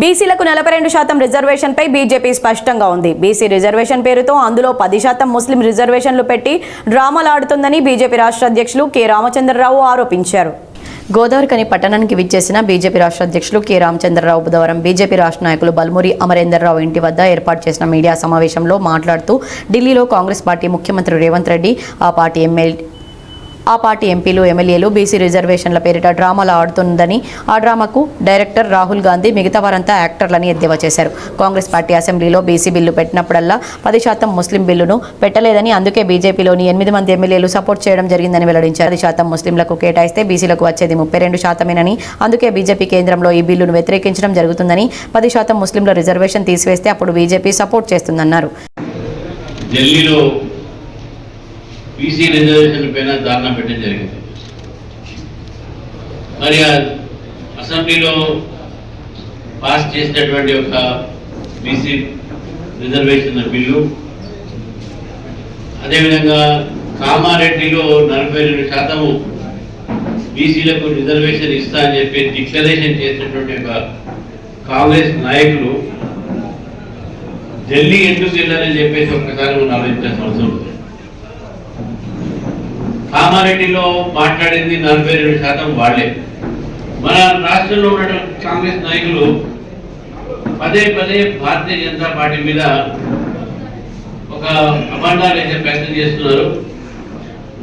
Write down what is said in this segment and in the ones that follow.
బీసీలకు 42% రిజర్వేషన్పై బీజేపీ స్పష్టంగా ఉంది. బీసీ రిజర్వేషన్ పేరుతో అందులో 10% ముస్లిం రిజర్వేషన్లు పెట్టి డ్రామాలాడుతుందని బీజేపీ రాష్ట్ర అధ్యక్షులు కె రామచంద్రరావు ఆరోపించారు. గోదావరిఖని పట్టణానికి విచ్చేసిన బీజేపీ రాష్ట్ర అధ్యక్షులు కె రామచంద్రరావు బుధవారం బీజేపీ రాష్ట్ర నాయకులు బల్మూరి అమరేందర్రావు ఇంటి వద్ద ఏర్పాటు చేసిన మీడియా సమావేశంలో మాట్లాడుతూ ఢిల్లీలో కాంగ్రెస్ పార్టీ ముఖ్యమంత్రి రేవంత్ రెడ్డి, ఆ పార్టీ ఎంపీలు, ఎమ్మెల్యేలు బీసీ రిజర్వేషన్ల పేరిట డ్రామాలు ఆడుతుందని, ఆ డ్రామాకు డైరెక్టర్ రాహుల్ గాంధీ, మిగతా వారంతా యాక్టర్లని ఎద్దేవా చేశారు. కాంగ్రెస్ పార్టీ అసెంబ్లీలో బీసీ బిల్లు పెట్టినప్పుడల్లా 10% ముస్లిం బిల్లును పెట్టలేదని, అందుకే బీజేపీలోని 8 మంది ఎమ్మెల్యేలు సపోర్ట్ చేయడం జరిగిందని వెల్లడించారు. 10% ముస్లింలకు కేటాయిస్తే బీసీలకు వచ్చేది 32%మేనని, అందుకే బీజేపీ కేంద్రంలో ఈ బిల్లును వ్యతిరేకించడం జరుగుతుందని, 10% ముస్లింల రిజర్వేషన్ తీసివేస్తే అప్పుడు బీజేపీ సపోర్ట్ చేస్తుందన్నారు. బీసీ రిజర్వేషన్ పైన ధారణ పెట్టడం జరిగింది. మరి అసెంబ్లీలో పాస్ చేసినటువంటి ఒక బీసీ రిజర్వేషన్ బిల్లు, అదేవిధంగా కామారెడ్డిలో 42% బీసీలకు రిజర్వేషన్ ఇస్తా అని చెప్పి డిక్లరేషన్ చేసినటువంటి ఒక కాంగ్రెస్ నాయకులు ఢిల్లీ ఎందుకు వెళ్ళాలని చెప్పేసి ఒక్కసారి మనం ఆలోచించాల్సిన అవసరం ఉంది. కామారెడ్డిలో మాట్లాడింది 42% వాళ్లే. మన రాష్ట్రంలో ఉన్న కాంగ్రెస్ నాయకులు పదే భారతీయ జనతా పార్టీ మీద ఒక అభండాలు వేసే ప్రయత్నం చేస్తున్నారు.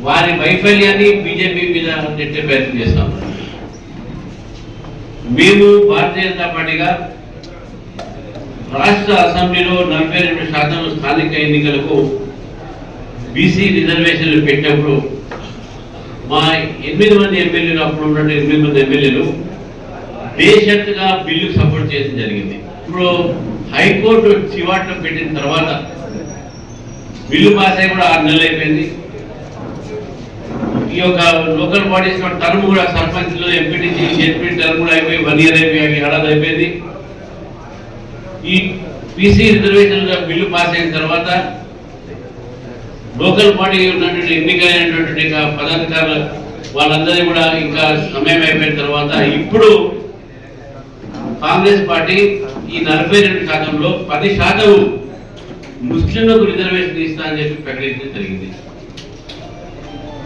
వారి వైఫల్యాన్ని బీజేపీ మీద నెట్టే ప్రయత్నం చేస్తాం. మేము భారతీయ జనతా పార్టీగా రాష్ట్ర అసెంబ్లీలో 42% స్థానిక ఎన్నికలకు బీసీ రిజర్వేషన్లు పెట్టినప్పుడు మా 8 మంది ఎమ్మెల్యేలు, అప్పుడు ఉన్న 8 మంది ఎమ్మెల్యేలు బేషరతుగా బిల్లుకు సపోర్ట్ చేయడం జరిగింది. ఇప్పుడు హైకోర్టు చివాట్లో పెట్టిన తర్వాత బిల్లు పాస్ అయ్యి కూడా 6 నెలలు అయిపోయింది. ఈ యొక్క లోకల్ బాడీస్ టర్మ్ కూడా సర్పంచ్లో ఎంపీటీసీ జెడ్పీ టర్మ్ కూడా అయిపోయి 1 ఇయర్ అయిపోయి ఏడాది అయిపోయింది. ఈ బీసీ రిజర్వేషన్ బిల్లు పాస్ అయిన తర్వాత లోకల్ బాడీ ఉన్నటువంటి ఎన్నికైనటువంటి పదాధికారులు వాళ్ళందరూ కూడా ఇంకా సమయం అయిపోయిన తర్వాత ఇప్పుడు కాంగ్రెస్ పార్టీ ఈ 42%లో 10% ముస్లింలకు రిజర్వేషన్ ఇస్తా అని చెప్పి ప్రకటించడం జరిగింది.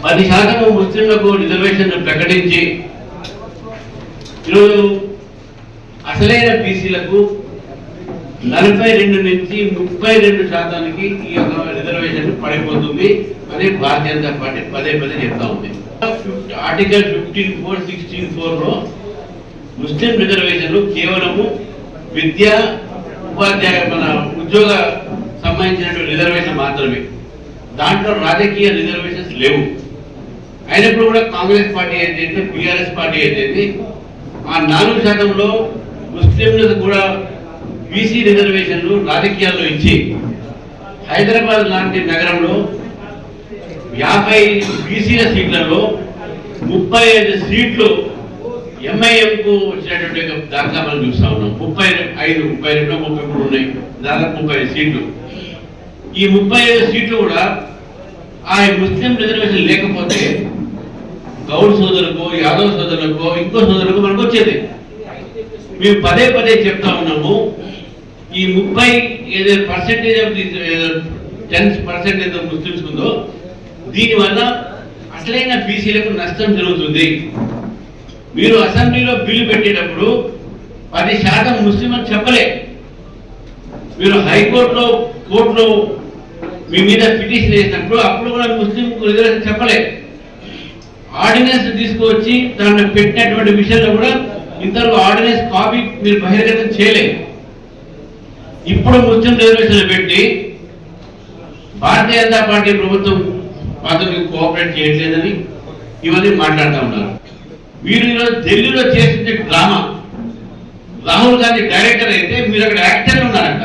10% ముస్లింలకు రిజర్వేషన్ ప్రకటించి ఈరోజు అసలైన బీసీలకు 42 నుంచి 32% ఈ యొక్క రిజర్వేషన్ పడిపోతుంది అని భారతీయ జనతా పార్టీ పదే చెప్తా ఉంది. ఆర్టికల్ 15(4), 16(4)లో ముస్లిం రిజర్వేషన్లు కేవలము విద్యా, ఉపాధ్యాయ, మన ఉద్యోగ సంబంధించిన రిజర్వేషన్ మాత్రమే. దాంట్లో రాజకీయ రిజర్వేషన్స్ లేవు. అయినప్పుడు కూడా కాంగ్రెస్ పార్టీ అయితే, బీఆర్ఎస్ పార్టీ అయితే ఆ 4%లో ముస్లింలకు కూడా బీసీ రిజర్వేషన్లు రాజకీయాల్లో ఇచ్చి హైదరాబాద్ లాంటి నగరంలో 50 బీసీల సీట్లలో 35 సీట్లు ఎంఐఎంకు వచ్చినటువంటి దాకా మనం చూస్తా ఉన్నాం. 32 33 ఉన్నాయి, దాదాపు 35 సీట్లు. ఈ 35 సీట్లు కూడా ఆ ముస్లిం రిజర్వేషన్ లేకపోతే గౌడ్ సోదరులకు, యాదవ్ సోదరులకు, ఇంకో సోదరులకు మనకు వచ్చేది. మేము పదే చెప్తా ఉన్నాము. ఈ 30% ఆఫ్ 10% ముస్లిమ్స్ ఉందో దీనివల్ల అసలైన బీసీలకు నష్టం జరుగుతుంది. మీరు అసెంబ్లీలో బిల్లు పెట్టేటప్పుడు 10% ముస్లిం అని చెప్పలే. మీరు హైకోర్టులో, కోర్టులో మీ మీద పిటిషన్ వేసినప్పుడు అప్పుడు కూడా ముస్లిం రిజర్వేషన్ చెప్పలే. ఆర్డినెన్స్ తీసుకువచ్చి దాన్ని పెట్టినటువంటి విషయంలో కూడా ఇంతవరకు ఆర్డినెన్స్ కాపీ మీరు బహిర్గతం చేయలేదు. ఇప్పుడు ముస్లిం రిజర్వేషన్లు పెట్టి భారతీయ జనతా పార్టీ ప్రభుత్వం మాతో కోఆపరేట్ చేయట్లేదని ఇవన్నీ మాట్లాడుతూ ఉన్నారు. వీరు ఈరోజు ఢిల్లీలో చేసిన డ్రామా, రాహుల్ గాంధీ డైరెక్టర్ అయితే మీరు అక్కడ యాక్టర్లు ఉన్నారంట.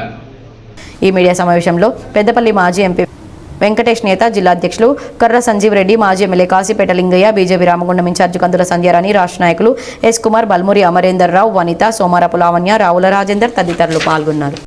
ఈ మీడియా సమావేశంలో పెద్దపల్లి మాజీ ఎంపీ వెంకటేష్ నేత, జిల్లా అధ్యక్షులు కర్ర సంజీవ్ రెడ్డి, మాజీ MLA Kasipet Lingaiah, BJP Ramagundam incharge Kandula Sandhyarani, రాష్ట్ర నాయకులు ఎస్ కుమార్, బల్మూరి అమరేందర్రావు, వనిత, సోమారపు లావణ్య, రావుల రాజేందర్ తదితరులు పాల్గొన్నారు.